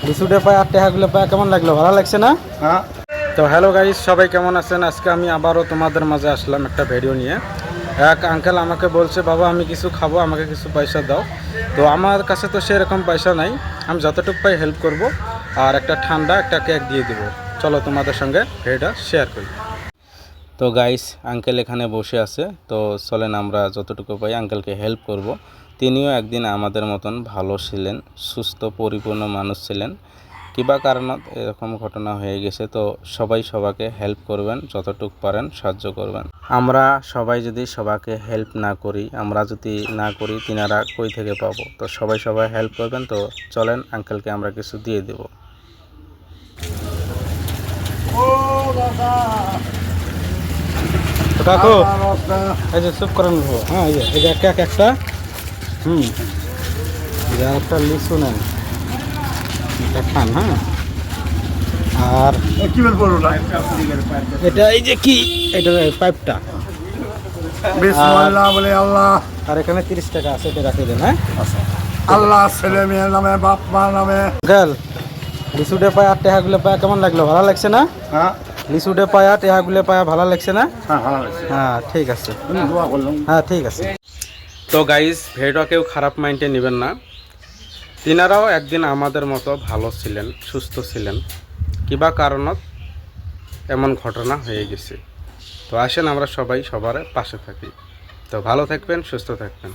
লিচুটা পায় আর টেহাগুলো পায় কেমন লাগলো? ভালো লাগছে না? হ্যাঁ। তো হ্যালো গাইস, সবাই কেমন আছেন? আজকে আমি আবারও তোমাদের মাঝে আসলাম একটা ভিডিও নিয়ে। এক আঙ্কেল আমাকে বলছে, বাবা আমি কিছু খাবো, আমাকে কিছু পয়সা দাও। তো আমার কাছে তো সেরকম পয়সা নাই, আমি যতটুকু পাই হেল্প করব আর একটা ঠান্ডা একটা কেক দিয়ে দেবো। চলো তোমাদের সঙ্গে ভিডিওটা শেয়ার করি। তো গাইস, আঙ্কেল এখানে বসে আছে, তো চলেন আমরা যতটুকু পাই আঙ্কেলকে হেল্প করব। তিনিও একদিন আমাদের মতন ভালো ছিলেন, সুস্থ পরিপূর্ণ মানুষ ছিলেন, কিবা কারণত এরকম ঘটনা হয়ে গেছে। তো সবাই সবাইকে হেল্প করবেন, যতটুকু পারেন সাহায্য করবেন। আমরা সবাই যদি সবাইকে হেল্প না করি, আমরা যদি না করি, তিনারা কই থেকে পাবো? তো সবাই সবাই হেল্প করবেন। তো চলেন আঙ্কেলকে আমরা কিছু দিয়ে দেব। তো কাকু, এই যে চুপ করেন। হ্যাঁ, এই যে একটা একটা একটা লিচু নেন, এটা খান। হ্যাঁ, আর কি বলবো এটা এই যে কি, এটা পাইপটা। বিসমিল্লাহ বলে আল্লাহ। আর এখানে 30 টাকা আছে, এটা রাখে দেন। হ্যাঁ, আল্লাহ ছেলে মেয়ের নামে বাপ মার নামে। গেল লিচুটা পায় আর টেহাগুলো পায় কেমন লাগলো? ভালো লাগছে না? হ্যাঁ লিচুটা পায় আর টেহাগুলো পায় ভালো লাগছে না? হ্যাঁ ভালো লাগছে। হ্যাঁ ঠিক আছে। দোয়া করলাম। হ্যাঁ ঠিক আছে। তো গাইজ, ভিডিওটা কেউ খারাপ মাইন্ডে নেবেন না। তিনারাও একদিন আমাদের মতো ভালো ছিলেন, সুস্থ ছিলেন, কিবা কারণত এমন ঘটনা হয়ে গেছে। তো আসেন আমরা সবাই সবার পাশে থাকি। তো ভালো থাকবেন, সুস্থ থাকবেন।